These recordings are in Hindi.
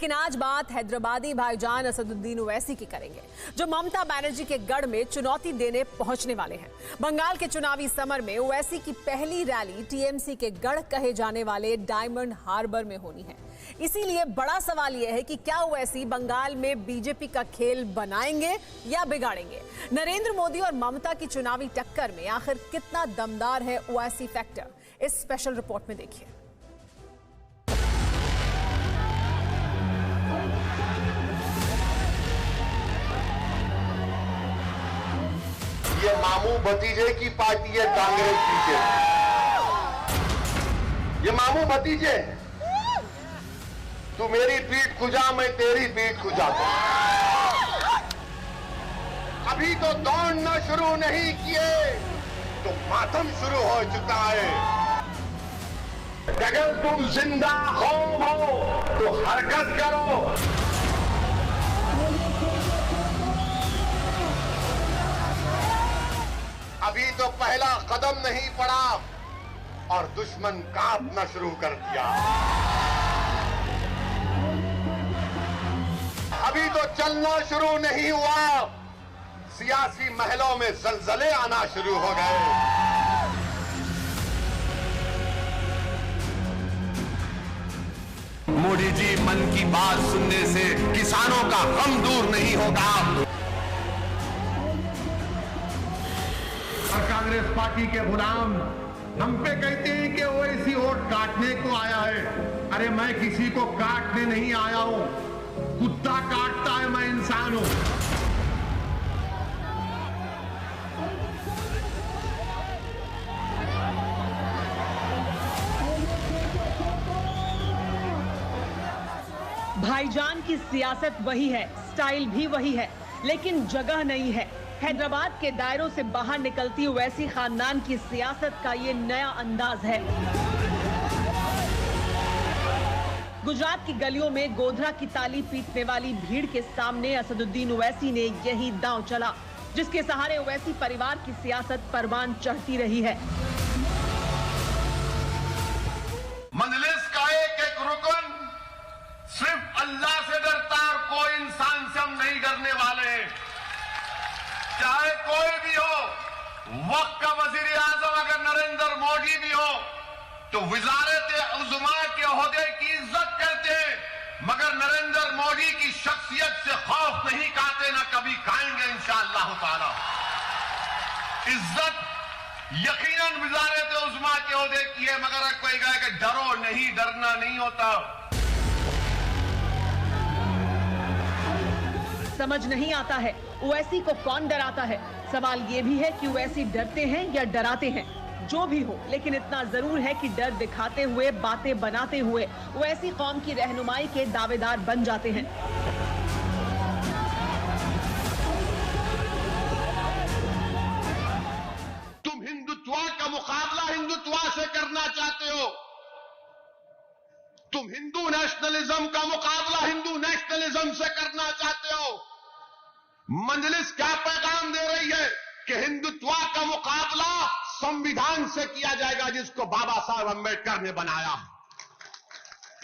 लेकिन आज बात हैदराबादी भाईजान असदुद्दीन ओवैसी की करेंगे, जो ममता बनर्जी के गढ़ में चुनौती देने पहुंचने वाले हैं। बंगाल के चुनावी समर में ओवैसी की पहली रैली टीएमसी के गढ़ कहे जाने वाले डायमंड हार्बर में होनी है। इसीलिए बड़ा सवाल यह है कि क्या ओवैसी बंगाल में बीजेपी का खेल बनाएंगे या बिगाड़ेंगे। नरेंद्र मोदी और ममता की चुनावी टक्कर में आखिर कितना दमदार है ओवैसी फैक्टर, इस स्पेशल रिपोर्ट में देखिए। ये मामू भतीजे की पार्टी है कांग्रेस पीछे। ये मामू भतीजे, तू मेरी पीठ खुजा मैं तेरी पीठ खुजाता। अभी तो दौड़ना शुरू नहीं किए तो मातम शुरू हो चुका है। अगर तुम जिंदा कौम हो तो हरकत करो। अभी तो पहला कदम नहीं पड़ा और दुश्मन कांपना शुरू कर दिया। अभी तो चलना शुरू नहीं हुआ, सियासी महलों में जलजले आना शुरू हो गए। मोदी जी, मन की बात सुनने से किसानों का गम दूर नहीं होगा। और कांग्रेस पार्टी के गुलाम हम पे कहते हैं कि ओवैसी वोट काटने को आया है। अरे मैं किसी को काटने नहीं आया हूं, कुत्ता काटता है, मैं इंसान हूं। भाईजान की सियासत वही है, स्टाइल भी वही है, लेकिन जगह नहीं है। हैदराबाद के दायरों से बाहर निकलती ओवैसी खानदान की सियासत का ये नया अंदाज है। गुजरात की गलियों में गोधरा की ताली पीटने वाली भीड़ के सामने असदुद्दीन ओवैसी ने यही दांव चला, जिसके सहारे ओवैसी परिवार की सियासत परवान चढ़ती रही है। मजलिस का एक एक रुकन सिर्फ अल्लाह से डरता और कोई इंसान से हम नहीं डरने वाले हैं। चाहे कोई भी हो, वक्त का वजीर आजम अगर नरेंद्र मोदी भी हो तो वज़ारत-ए-उज़्मा के ओहदे की इज्जत करते हैं, मगर नरेंद्र मोदी की शख्सियत से खौफ नहीं खाते, ना कभी खाएंगे इंशाअल्लाह ताला। इज्जत यकीनन वज़ारत-ए-उज़्मा के ओहदे की है, मगर अगर कोई कहे कि डरो नहीं, डरना नहीं होता। समझ नहीं आता है ओवैसी को कौन डराता है। सवाल ये भी है कि ओवैसी डरते हैं या डराते हैं। जो भी हो, लेकिन इतना जरूर है कि डर दिखाते हुए, बातें बनाते हुए ओवैसी कौम की रहनुमाई के दावेदार बन जाते हैं। तुम हिंदुत्व का मुकाबला हिंदुत्व से करना चाहते हो, तुम हिंदू नेशनलिज्म का मुकाबला हिंदू नेशनलिज्म से करना चाहते हो। मजलिस क्या पैगाम दे रही है कि हिंदुत्व का मुकाबला संविधान से किया जाएगा, जिसको बाबा साहब अम्बेडकर ने बनाया।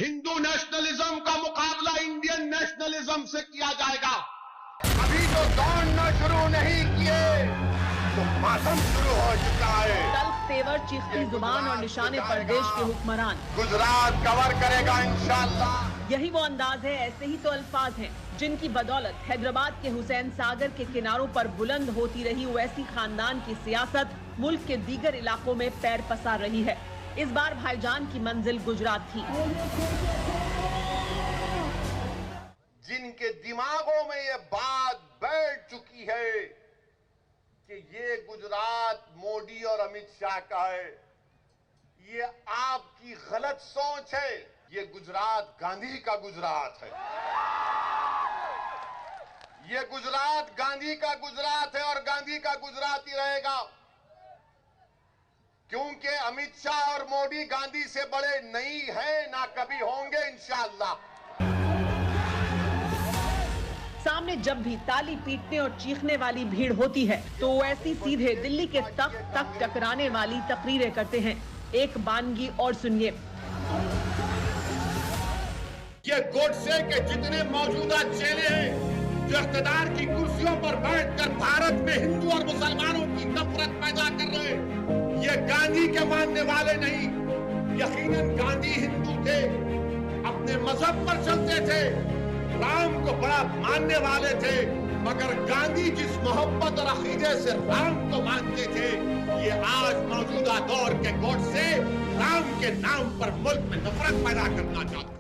हिंदू नेशनलिज्म का मुकाबला इंडियन नेशनलिज्म से किया जाएगा। अभी तो दौड़ना शुरू नहीं किए तो मातम शुरू हो चुका है। तल्ख तेवर, चीखती जुबान और निशाने परदेश के हुक्मरान। गुजरात कवर करेगा इंशाअल्लाह। यही वो अंदाज है, ऐसे ही तो अल्फाज हैं जिनकी बदौलत हैदराबाद के हुसैन सागर के किनारों पर बुलंद होती रही ओवैसी खानदान की सियासत मुल्क के दीगर इलाकों में पैर पसार रही है। इस बार भाईजान की मंजिल गुजरात थी। जिनके दिमागों में ये बात बैठ चुकी है कि ये गुजरात मोदी और अमित शाह का है, ये आपकी गलत सोच है। ये गुजरात गांधी का गुजरात है। ये गुजरात गांधी का गुजरात है और गांधी का गुजरात ही रहेगा, क्योंकि अमित शाह और मोदी गांधी से बड़े नहीं हैं, ना कभी होंगे इंशाअल्लाह। सामने जब भी ताली पीटने और चीखने वाली भीड़ होती है तो ओवैसी सीधे दिल्ली के तख्त तक टकराने वाली तकरीरें करते हैं। एक बानगी और सुनिए। कि गोडसे के जितने मौजूदा चेले हैं जो इख्तिदार की कुर्सियों पर बैठकर भारत में हिंदू और मुसलमानों की नफरत पैदा कर रहे हैं, ये गांधी के मानने वाले नहीं। यकीनन गांधी हिंदू थे, अपने मजहब पर चलते थे, राम को बड़ा मानने वाले थे, मगर गांधी जिस मोहब्बत और अकीदे से राम को मानते थे, ये आज मौजूदा दौर के गोडसे राम के नाम पर मुल्क में नफरत पैदा करना चाहते हैं।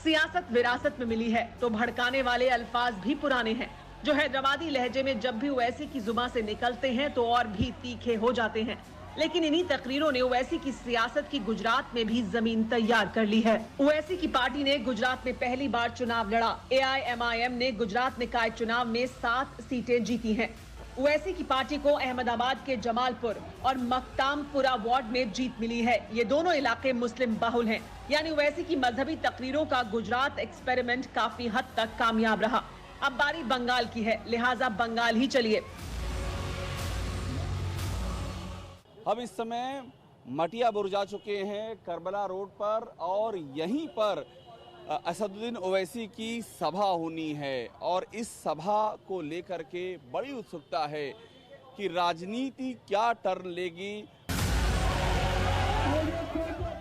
सियासत विरासत में मिली है तो भड़काने वाले अल्फाज भी पुराने हैं, जो हैदराबादी लहजे में जब भी ओवैसी की जुबान से निकलते हैं तो और भी तीखे हो जाते हैं। लेकिन इन्हीं तकरीरों ने ओवैसी की सियासत की गुजरात में भी जमीन तैयार कर ली है। ओवैसी की पार्टी ने गुजरात में पहली बार चुनाव लड़ा। AIMIM ने गुजरात निकाय चुनाव में 7 सीटें जीती हैं। ओवैसी की पार्टी को अहमदाबाद के जमालपुर और मकतामपुरा वार्ड में जीत मिली है। ये दोनों इलाके मुस्लिम बहुल हैं, यानी ओवैसी की मजहबी तकरीरों का गुजरात एक्सपेरिमेंट काफी हद तक कामयाब रहा। अब बारी बंगाल की है, लिहाजा बंगाल ही चलिए। हम इस समय मटिया बुर्ज जा चुके हैं करबला रोड पर, और यहीं पर असदुद्दीन ओवैसी की सभा होनी है, और इस सभा को लेकर के बड़ी उत्सुकता है कि राजनीति क्या टर्न लेगी।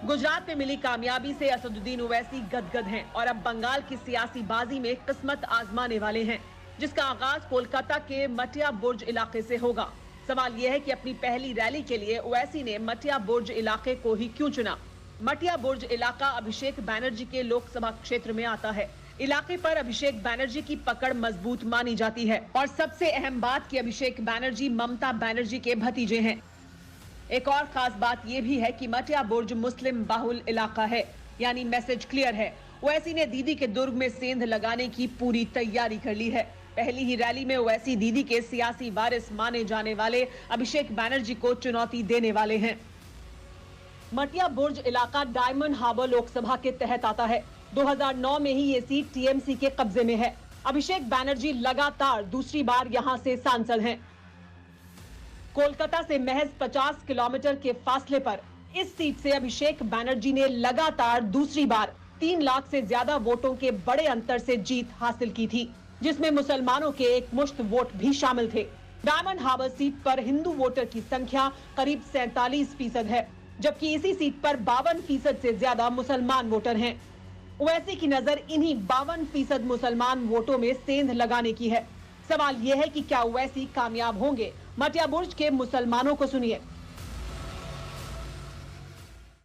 गुजरात में मिली कामयाबी से असदुद्दीन ओवैसी गदगद हैं और अब बंगाल की सियासी बाजी में किस्मत आजमाने वाले हैं, जिसका आगाज कोलकाता के मटिया बुर्ज इलाके से होगा। सवाल यह है कि अपनी पहली रैली के लिए ओवैसी ने मटिया बुर्ज इलाके को ही क्यों चुना। मटिया बुर्ज इलाका अभिषेक बैनर्जी के लोकसभा क्षेत्र में आता है। इलाके पर अभिषेक बैनर्जी की पकड़ मजबूत मानी जाती है, और सबसे अहम बात कि अभिषेक बैनर्जी ममता बैनर्जी के भतीजे हैं। एक और खास बात यह भी है कि मटिया बुर्ज मुस्लिम बाहुल इलाका है, यानी मैसेज क्लियर है। ओवैसी ने दीदी के दुर्ग में सेंध लगाने की पूरी तैयारी कर ली है। पहली ही रैली में ओवैसी दीदी के सियासी वारिस माने जाने वाले अभिषेक बैनर्जी को चुनौती देने वाले हैं। मटिया बुर्ज इलाका डायमंड हार्बर लोकसभा के तहत आता है। 2009 में ही ये सीट टीएमसी के कब्जे में है। अभिषेक बैनर्जी लगातार दूसरी बार यहां से सांसद हैं। कोलकाता से महज 50 किलोमीटर के फासले पर इस सीट से अभिषेक बैनर्जी ने लगातार दूसरी बार 3 लाख से ज्यादा वोटों के बड़े अंतर से जीत हासिल की थी, जिसमें मुसलमानों के एक मुश्त वोट भी शामिल थे। डायमंड हार्बर सीट पर हिंदू वोटर की संख्या करीब 47% है, जबकि इसी सीट पर 52% से ज्यादा मुसलमान वोटर हैं। ओवैसी की नजर इन्हीं 52% मुसलमान वोटों में सेंध लगाने की है। सवाल यह है कि क्या ओवैसी कामयाब होंगे। मटिया बुर्ज के मुसलमानों को सुनिए।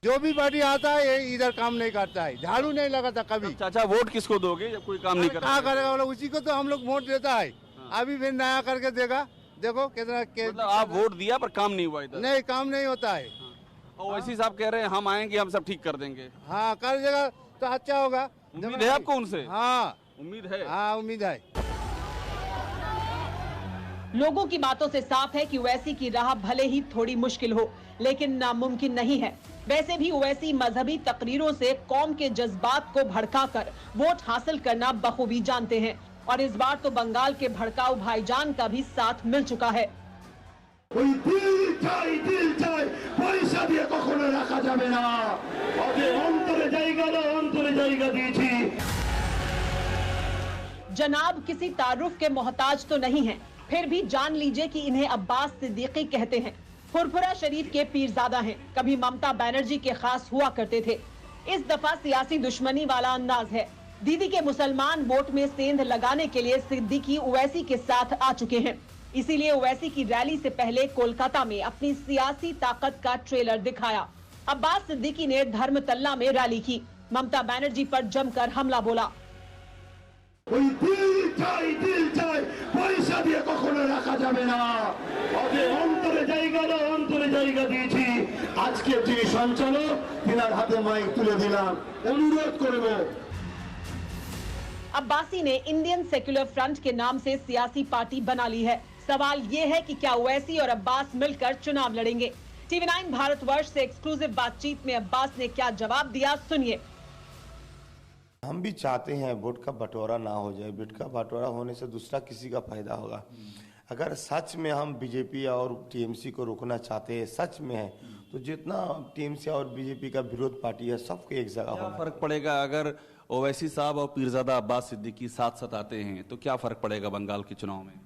जो भी पार्टी आता है ये इधर काम नहीं करता है, झाड़ू नहीं लगाता कभी। चाचा वोट किसको दोगे जब कोई काम नहीं करता? क्या करेगा, उसी को तो हम लोग वोट देता है। अभी फिर नया करके देगा, देखो कितना मतलब आप वोट दिया पर काम नहीं हुआ इधर? नहीं, काम नहीं होता है। ओवैसी साहब कह रहे हैं हम आएंगे, हम सब ठीक कर देंगे। हाँ, कर देगा तो अच्छा होगा। उम्मीद है आपको उनसे? हाँ, उम्मीद है। हाँ, उम्मीद है। लोगों की बातों से साफ है कि ओवैसी की राह भले ही थोड़ी मुश्किल हो, लेकिन नामुमकिन नहीं है। वैसे भी ओवैसी मजहबी तकरीरों से कौम के जज्बात को भड़काकर वोट हासिल करना बखूबी जानते हैं, और इस बार तो बंगाल के भड़काऊ भाईजान का भी साथ मिल चुका है। पैसा दिए कखनो रखा जाबे ना, अंतरे जायगा दिएছি। जनाब किसी तारुफ के मोहताज तो नहीं है, फिर भी जान लीजिए कि इन्हें अब्बास सिद्दीकी कहते हैं। फुरफुरा शरीफ के पीरजादा हैं, कभी ममता बनर्जी के खास हुआ करते थे। इस दफा सियासी दुश्मनी वाला अंदाज है। दीदी के मुसलमान वोट में सेंध लगाने के लिए सिद्दीकी ओवैसी के साथ आ चुके हैं। इसीलिए ओवैसी की रैली से पहले कोलकाता में अपनी सियासी ताकत का ट्रेलर दिखाया। अब्बास सिद्दीकी ने धर्मतल्ला में रैली की। ममता बनर्जी पर जमकर हमला बोला। दिल चाय पैसा दिए कखनो रखा जाबे ना, अंतरे जायगा दिएছি। আজকে যিনি সঞ্চালক তিনার হাতে মাইক তুলে দিলাম, অনুরোধ করব। अब्बासी ने इंडियन सेक्युलर फ्रंट के नाम से सियासी पार्टी बना ली है। सवाल ये है कि क्या ओवैसी और अब्बास मिलकर चुनाव लड़ेंगे। TV9 भारतवर्ष से एक्सक्लूसिव बातचीत में अब्बास ने क्या जवाब दिया, सुनिए। हम भी चाहते हैं वोट का बंटवारा ना हो जाए। वोट का बंटवारा होने से दूसरा किसी का फायदा होगा। अगर सच में हम बीजेपी और टीएमसी को रोकना चाहते हैं, सच में है, तो जितना टीएमसी और बीजेपी का विरोध पार्टी है सबको एक जगह क्या होना। फर्क पड़ेगा अगर ओवैसी साहब और पीरजादा अब्बास सिद्दीकी साथ साथ आते हैं तो क्या फर्क पड़ेगा बंगाल के चुनाव में?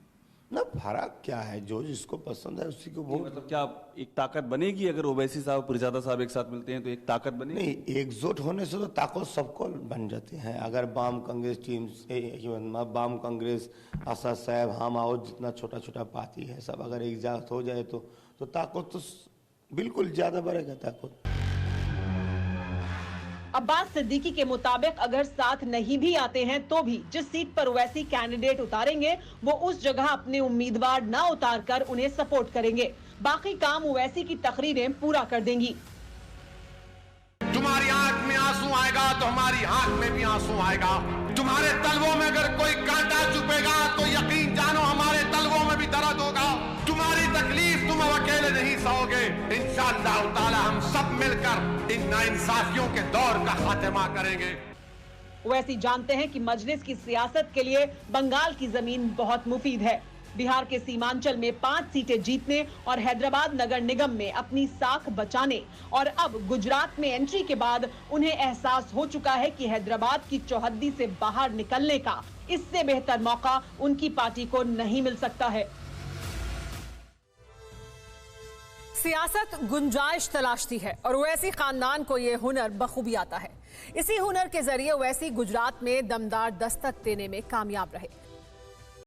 ना फर्क क्या है, जो जिसको पसंद है उसी को वोट। मतलब क्या एक ताकत बनेगी अगर ओवैसी साहब पीरजादा साहब एक साथ मिलते हैं तो एक ताकत बनेगी? नहीं, एकजुट होने से तो ताकत सबको बन जाते हैं। अगर वाम कांग्रेस टीम से वाम कांग्रेस, आजाद साहब, हम और जितना छोटा छोटा पार्टी है सब अगर एकजुट हो जाए तो ताकत तो बिल्कुल ज्यादा बढ़ेगा ताकत। अब्बास सिद्दीकी के मुताबिक अगर साथ नहीं भी आते हैं तो भी जिस सीट पर ओवैसी कैंडिडेट उतारेंगे वो उस जगह अपने उम्मीदवार न उतारकर उन्हें सपोर्ट करेंगे। बाकी काम ओवैसी की तकरीरें पूरा कर देंगी। तुम्हारी आंख में आंसू आएगा तो हमारी आंख में भी आंसू आएगा। तुम्हारे तलवों में अगर कोई कांटा चुभेगा तो यकीन जानो हमारे तलवों में भी दर्द होगा। तुम्हारी तकलीफ तुम अकेले नहीं सहोगे। इंशाअल्लाह ताला हम सब मिलकर इन नाइंसाफियों के दौर का खात्मा करेंगे। ओवैसी जानते हैं कि मजलिस की सियासत के लिए बंगाल की जमीन बहुत मुफीद है। बिहार के सीमांचल में 5 सीटें जीतने और हैदराबाद नगर निगम में अपनी साख बचाने और अब गुजरात में एंट्री के बाद उन्हें एहसास हो चुका है कि हैदराबाद की चौहद्दी से बाहर निकलने का इससे बेहतर मौका उनकी पार्टी को नहीं मिल सकता है। सियासत गुंजाइश तलाशती है और ओवैसी खानदान को यह हुनर बखूबी आता है। इसी हुनर के जरिए ओवैसी गुजरात में दमदार दस्तक देने में कामयाब रहे।